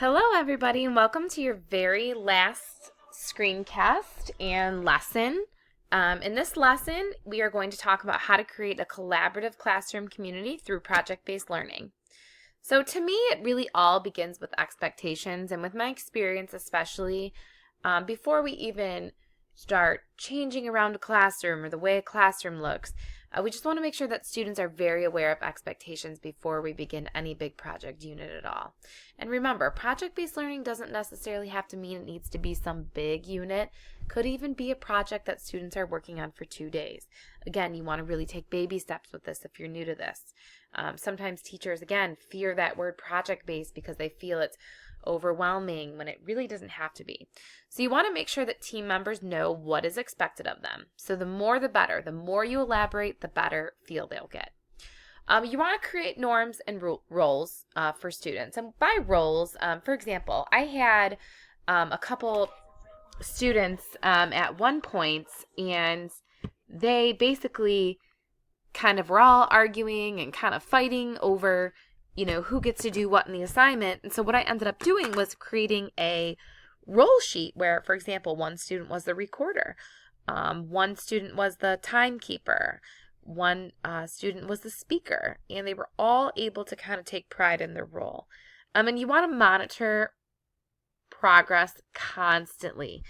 Hello, everybody, and welcome to your very last screencast and lesson. In this lesson, we are going to talk about how to create a collaborative classroom community through project-based learning. So to me, it really all begins with expectations, and with my experience especially, before we even start changing around a classroom or the way a classroom looks, we just want to make sure that students are very aware of expectations before we begin any big project unit at all. And remember, project-based learning doesn't necessarily have to mean it needs to be some big unit. Could even be a project that students are working on for 2 days. Again, you want to really take baby steps with this if you're new to this. Sometimes teachers, again, fear that word project-based because they feel it's overwhelming when it really doesn't have to be. So you want to make sure that team members know what is expected of them. So the more the better. The more you elaborate, the better feel they'll get. You want to create norms and roles for students. And by roles, for example, I had a couple students at one point, and they basically kind of were all arguing and kind of fighting over who gets to do what in the assignment. And so what I ended up doing was creating a role sheet where, for example, one student was the recorder, one student was the timekeeper, one student was the speaker, and they were all able to kind of take pride in their role. And you want to monitor progress constantly.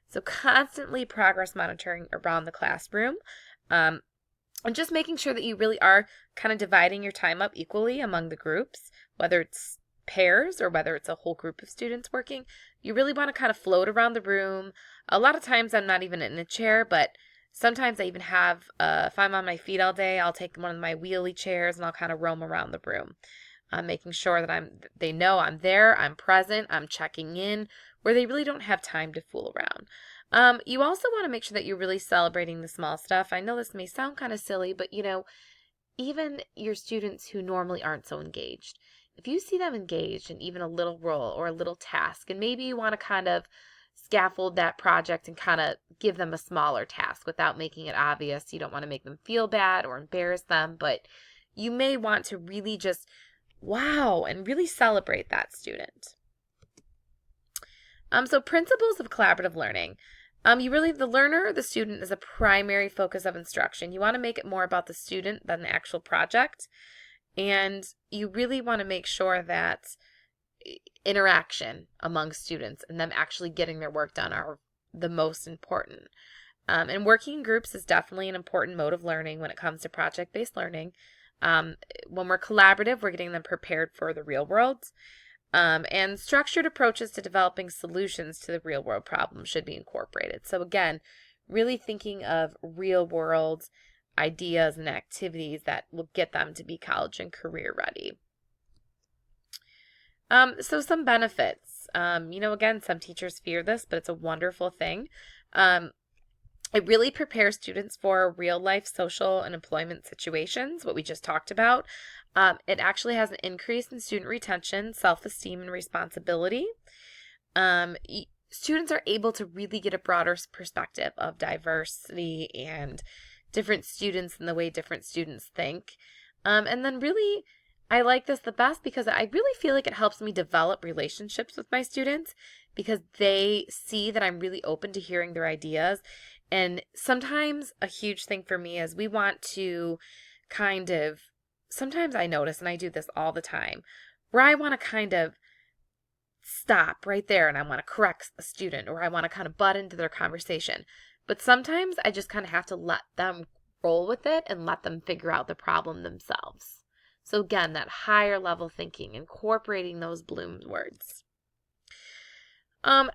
So constantly progress monitoring around the classroom. And just making sure that you really are kind of dividing your time up equally among the groups, whether it's pairs or whether it's a whole group of students working. You really want to kind of float around the room. A lot of times I'm not even in a chair, but sometimes I even have, if I'm on my feet all day, I'll take one of my wheelie chairs and I'll kind of roam around the room. Making sure that they know I'm there, I'm present, I'm checking in, where they really don't have time to fool around. You also want to make sure that you're really celebrating the small stuff. I know this may sound kind of silly, but even your students who normally aren't so engaged, if you see them engaged in even a little role or a little task, and maybe you want to kind of scaffold that project and kind of give them a smaller task without making it obvious. You don't want to make them feel bad or embarrass them, but you may want to really just wow and really celebrate that student. So principles of collaborative learning. The learner or the student is a primary focus of instruction. You want to make it more about the student than the actual project. And you really want to make sure that interaction among students and them actually getting their work done are the most important. And working in groups is definitely an important mode of learning when it comes to project-based learning. When we're collaborative, we're getting them prepared for the real world. And structured approaches to developing solutions to the real world problems should be incorporated. So again, really thinking of real world ideas and activities that will get them to be college and career ready. So some benefits. Again, some teachers fear this, but it's a wonderful thing. It really prepares students for real life social and employment situations, what we just talked about. It actually has an increase in student retention, self-esteem, and responsibility. Students are able to really get a broader perspective of diversity and different students and the way different students think. And then really, I like this the best because I really feel like it helps me develop relationships with my students because they see that I'm really open to hearing their ideas. And sometimes a huge thing for me is we want to sometimes I notice, and I do this all the time, where I want to kind of stop right there and I want to correct a student or I want to kind of butt into their conversation. But sometimes I just kind of have to let them roll with it and let them figure out the problem themselves. So again, that higher level thinking, incorporating those Bloom's words. And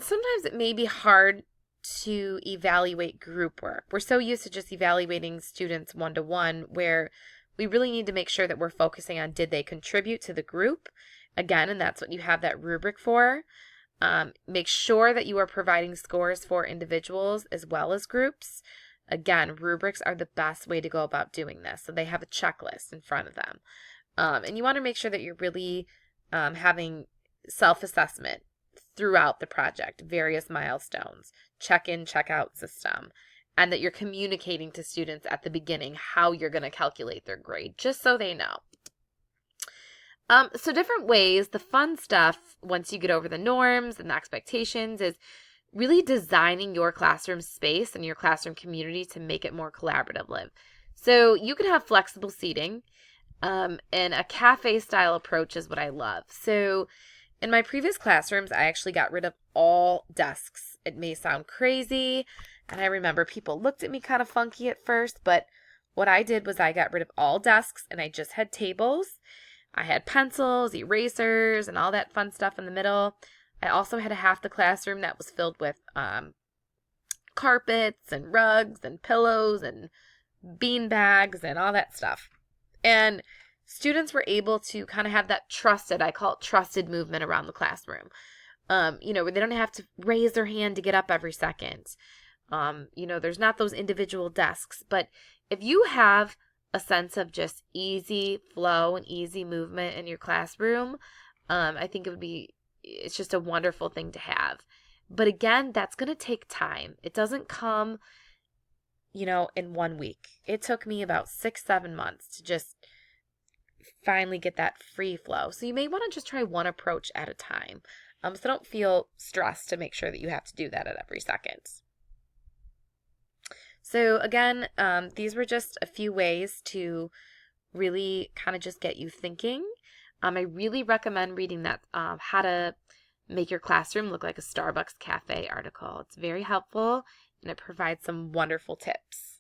sometimes it may be hard to evaluate group work. We're so used to just evaluating students one-to-one where we really need to make sure that we're focusing on did they contribute to the group? Again, and that's what you have that rubric for. Make sure that you are providing scores for individuals as well as groups. Again, rubrics are the best way to go about doing this. So they have a checklist in front of them. And you want to make sure that you're really having self-assessment throughout the project, various milestones, check-in, check-out system, and that you're communicating to students at the beginning how you're going to calculate their grade, just so they know. So different ways. The fun stuff, once you get over the norms and the expectations, is really designing your classroom space and your classroom community to make it more collaborative. So you can have flexible seating, and a cafe style approach is what I love. So in my previous classrooms, I actually got rid of all desks. It may sound crazy, and I remember people looked at me kind of funky at first, but what I did was I got rid of all desks and I just had tables. I had pencils, erasers, and all that fun stuff in the middle. I also had a half the classroom that was filled with carpets and rugs and pillows and bean bags and all that stuff. And students were able to kind of have that trusted, I call it trusted movement around the classroom. Where they don't have to raise their hand to get up every second. There's not those individual desks. But if you have a sense of just easy flow and easy movement in your classroom, I think it's just a wonderful thing to have. But again, that's going to take time. It doesn't come, in 1 week. It took me about 6-7 months to just finally get that free flow. So you may want to just try one approach at a time. So don't feel stressed to make sure that you have to do that at every second. So again, these were just a few ways to really kind of just get you thinking. I really recommend reading that How to Make Your Classroom Look Like a Starbucks Cafe article. It's very helpful and it provides some wonderful tips.